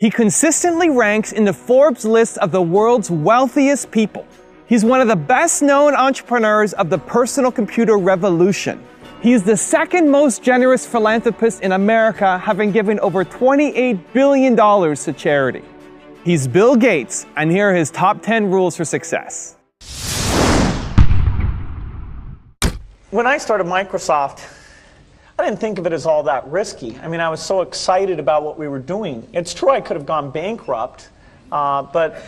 He consistently ranks in the Forbes list of the world's wealthiest people. He's one of the best-known entrepreneurs of the personal computer revolution. He's the second most generous philanthropist in America, having given over $28 billion to charity. He's Bill Γκέιτς, and here are his top 10 rules for success. When I started Microsoft, I didn't think of it as all that risky. I mean, I was so excited about what we were doing. It's true I could have gone bankrupt, but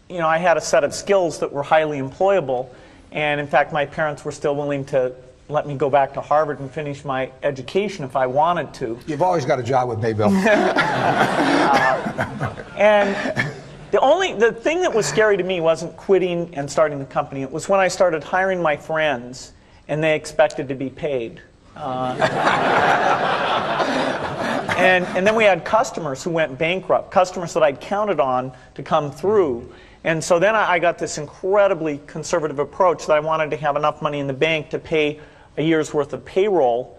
you know, I had a set of skills that were highly employable, and in fact, my parents were still willing to let me go back to Harvard and finish my education if I wanted to. You've always got a job with me, Bill. And the thing that was scary to me wasn't quitting and starting the company. It was when I started hiring my friends and they expected to be paid. And then we had customers who went bankrupt, customers that I'd counted on to come through. And so then I got this incredibly conservative approach that I wanted to have enough money in the bank to pay a year's worth of payroll,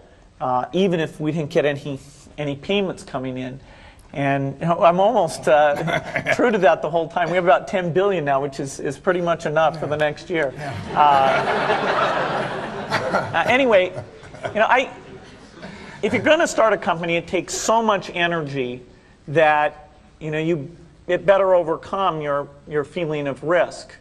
even if we didn't get any payments coming in. And you know, I'm almost true to that the whole time. We have about 10 billion now, which is pretty much enough for the next year. Anyway, you know, if you're going to start a company, it takes so much energy that you know it better overcome your feeling of risk.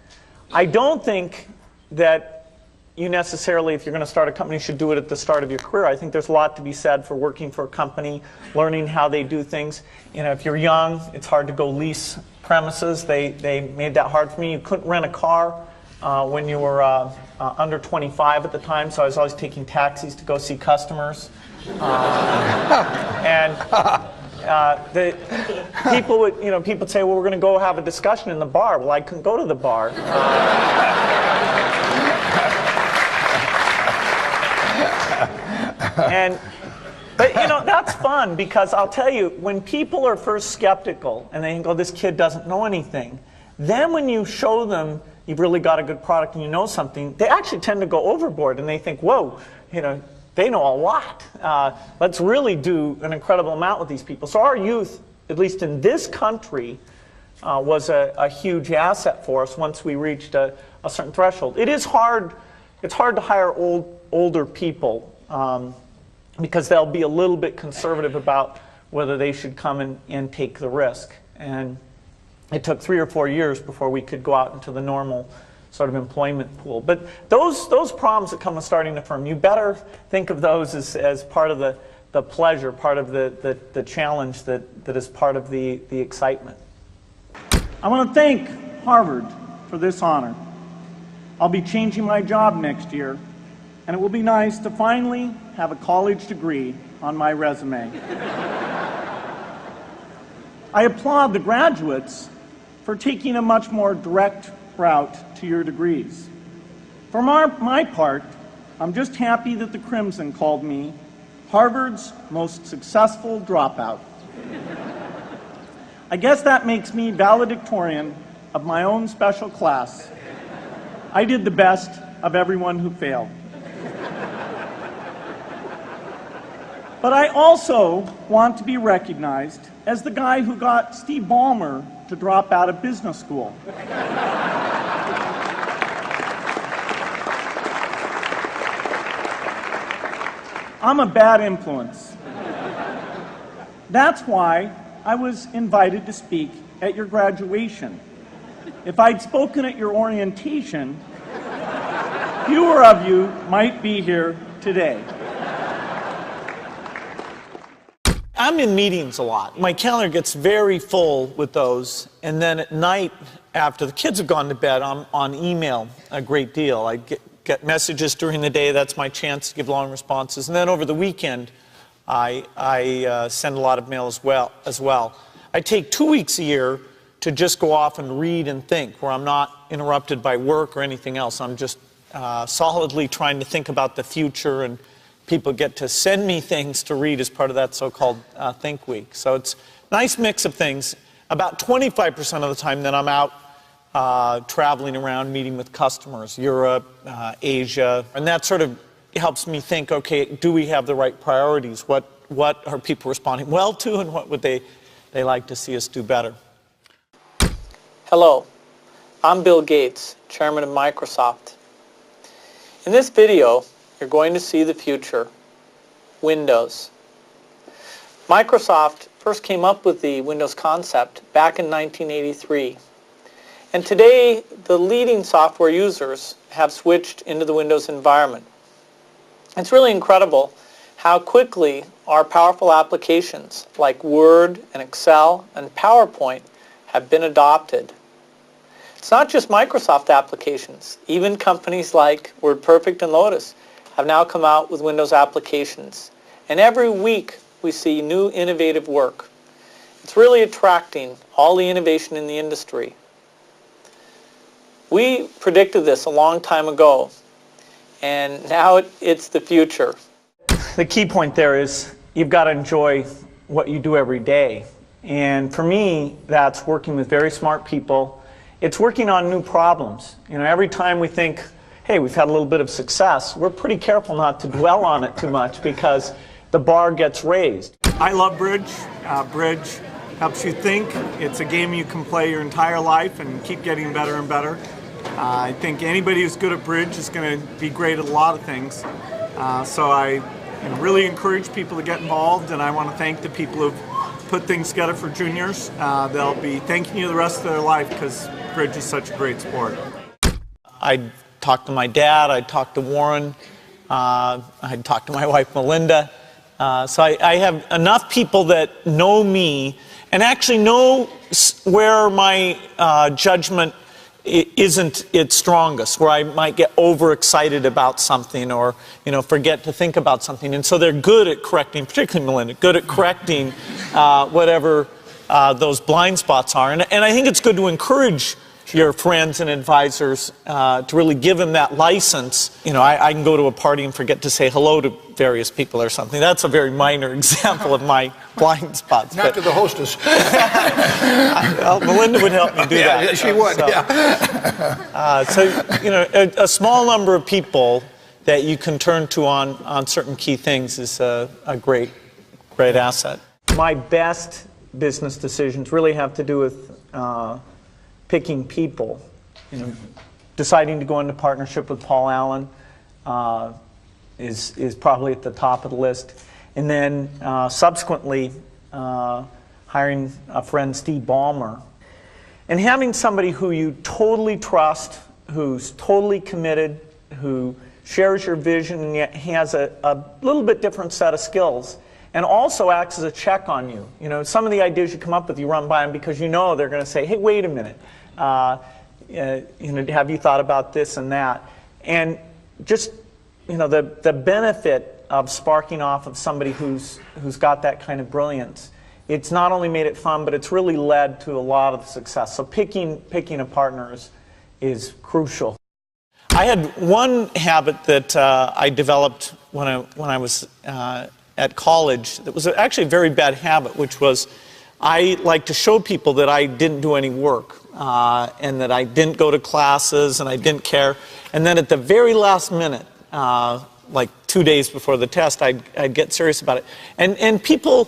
I don't think that you necessarily, if you're going to start a company, should do it at the start of your career. I think there's a lot to be said for working for a company, learning how they do things. You know, if you're young, it's hard to go lease premises. They made that hard for me. You couldn't rent a car when you were under 25 at the time, so I was always taking taxis to go see customers. The people would, you know, people would say, well, we're going to go have a discussion in the bar. Well, I couldn't go to the bar. But you know, that's fun, because I'll tell you, when people are first skeptical and they think, oh, this kid doesn't know anything, then when you show them you've really got a good product and you know something, they actually tend to go overboard and they think, whoa, you know, they know a lot. Let's really do an incredible amount with these people. So our youth, at least in this country, was a huge asset for us once we reached a certain threshold. It is hard. It's hard to hire older people because they'll be a little bit conservative about whether they should come and take the risk. And it took 3 or 4 years before we could go out into the normal sort of employment pool. But those problems that come with starting a firm, you better think of those as part of the pleasure, part of the challenge that is part of the excitement. I want to thank Harvard for this honor. I'll be changing my job next year, and it will be nice to finally have a college degree on my resume. I applaud the graduates for taking a much more direct route to your degrees. For my part, I'm just happy that the Crimson called me Harvard's most successful dropout. I guess that makes me valedictorian of my own special class. I did the best of everyone who failed. But I also want to be recognized as the guy who got Steve Ballmer to drop out of business school. I'm a bad influence. That's why I was invited to speak at your graduation. If I'd spoken at your orientation, fewer of you might be here today. I'm in meetings a lot. My calendar gets very full with those, and then at night, after the kids have gone to bed, I'm on email a great deal. I get messages during the day. That's my chance to give long responses. And then over the weekend, I send a lot of mail as well. I take 2 weeks a year to just go off and read and think, where I'm not interrupted by work or anything else. I'm just solidly trying to think about the future, and people get to send me things to read as part of that so-called Think Week. So it's a nice mix of things. About 25% of the time then I'm out traveling around, meeting with customers, Europe, Asia, and that sort of helps me think, okay, do we have the right priorities? What are people responding well to, and what would they they like to see us do better. Hello, I'm Bill Gates, Chairman of Microsoft. In this video, you're going to see the future, Windows. Microsoft first came up with the Windows concept back in 1983. And today, the leading software users have switched into the Windows environment. It's really incredible how quickly our powerful applications like Word and Excel and PowerPoint have been adopted. It's not just Microsoft applications. Even companies like WordPerfect and Lotus have now come out with Windows applications. And every week we see new innovative work. It's really attracting all the innovation in the industry. We predicted this a long time ago, and now it's the future. The key point there is you've got to enjoy what you do every day. And for me, that's working with very smart people. It's working on new problems. You know, every time we think, hey, we've had a little bit of success, we're pretty careful not to dwell on it too much because the bar gets raised. I love bridge. Bridge helps you think. It's a game you can play your entire life and keep getting better and better. I think anybody who's good at bridge is going to be great at a lot of things. So I really encourage people to get involved, and I want to thank the people who've put things together for juniors. They'll be thanking you the rest of their life because bridge is such a great sport. I'd talk to my dad, I'd talk to Warren, I'd talk to my wife Melinda. So I have enough people that know me and actually know where my judgment isn't its strongest, where I might get overexcited about something or, forget to think about something. And so they're good at correcting, particularly Melinda, good at correcting whatever those blind spots are. And I think it's good to encourage your friends and advisors to really give them that license. I can go to a party and forget to say hello to various people or something. That's a very minor example of my blind spots. Not to the hostess. Melinda would help me do that. Yeah, she would, yeah. A small number of people that you can turn to on certain key things is a great asset. My best business decisions really have to do with picking people. Deciding to go into partnership with Paul Allen is probably at the top of the list. And then subsequently hiring a friend, Steve Ballmer. And having somebody who you totally trust, who's totally committed, who shares your vision and yet has a little bit different set of skills, and also acts as a check on you. Some of the ideas you come up with, you run by them because they're going to say, hey, wait a minute. Have you thought about this and that? And just, the benefit of sparking off of somebody who's got that kind of brilliance, it's not only made it fun, but it's really led to a lot of success. So picking a partner is crucial. I had one habit that I developed when I was at college that was actually a very bad habit, which was I like to show people that I didn't do any work and that I didn't go to classes and I didn't care. And then at the very last minute, like 2 days before the test, I'd get serious about it. And people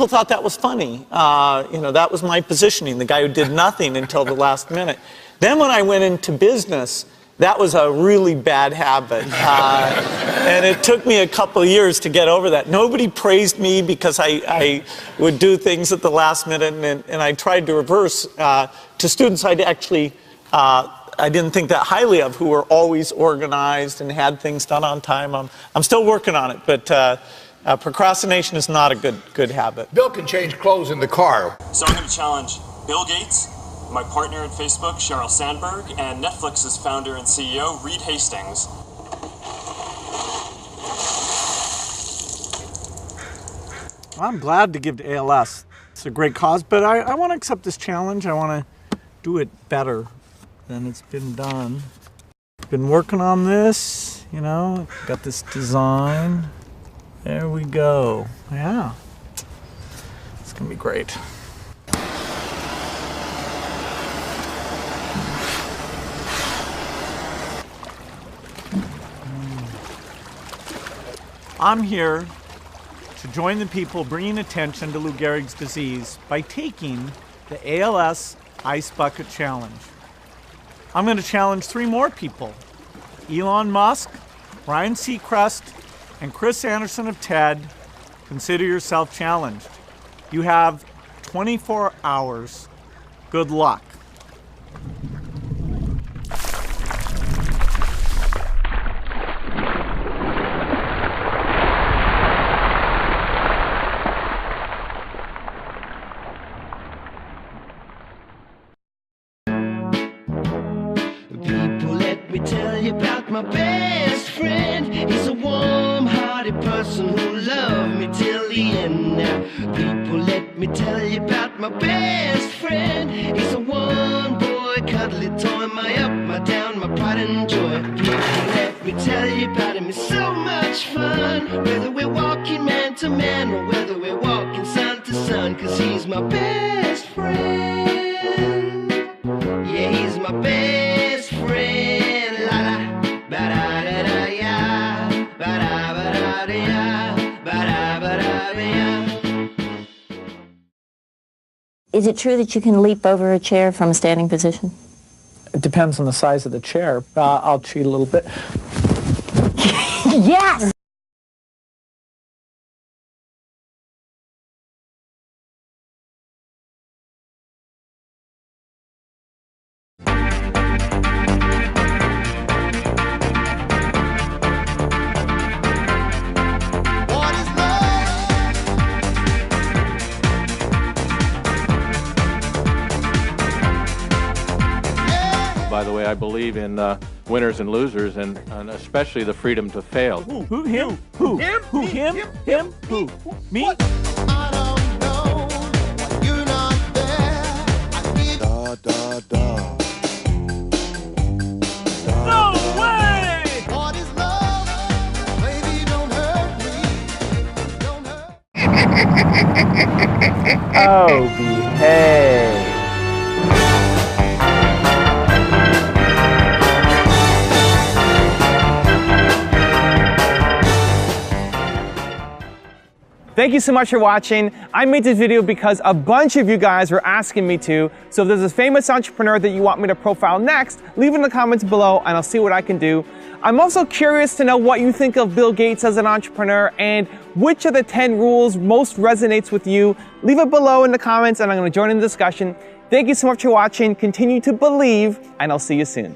thought that was funny. That was my positioning, the guy who did nothing until the last minute. Then when I went into business, that was a really bad habit. And it took me a couple of years to get over that. Nobody praised me because I would do things at the last minute, and I tried to reverse to students I didn't think that highly of, who were always organized and had things done on time. I'm still working on it, but procrastination is not a good habit. Bill can change clothes in the car. So I'm going to challenge Bill Gates, my partner at Facebook, Sheryl Sandberg, and Netflix's founder and CEO, Reed Hastings. I'm glad to give to ALS. It's a great cause, but I want to accept this challenge. I want to do it better than it's been done. Been working on this, got this design. There we go. Yeah, it's going to be great. I'm here to to join the people bringing attention to Lou Gehrig's disease by taking the ALS Ice Bucket Challenge. I'm going to challenge 3 more people: Elon Musk, Ryan Seacrest, and Chris Anderson of TED. Consider yourself challenged. You have 24 hours. Good luck. People, let me tell you about my best friend. He's a warm-hearted person who loved me till the end. Now, people, let me tell you about my best friend. He's a one-boy, cuddly toy, my up, my down, my pride and joy. People, let me tell you about him. It's so much fun, whether we're walking man to man or whether we're walking sun to sun, 'cause he's my best friend. Yeah, he's my best friend. La la, ba da da da ya, ba da da ya, ba da da ya. Is it true that you can leap over a chair from a standing position? It depends on the size of the chair. I'll cheat a little bit. Yes! By the way, I believe in winners and losers, and especially the freedom to fail. Who? Him? Who? Him? Who? Him? Him? Who? Me? I don't know. You're not there. Da da da. No way! What is love? Baby, don't hurt me. Don't hurt. Oh, behave. Thank you so much for watching. I made this video because a bunch of you guys were asking me to. So if there's a famous entrepreneur that you want me to profile next, leave it in the comments below and I'll see what I can do. I'm also curious to know what you think of Bill Gates as an entrepreneur and which of the 10 rules most resonates with you. Leave it below in the comments and I'm going to join in the discussion. Thank you so much for watching. Continue to believe and I'll see you soon.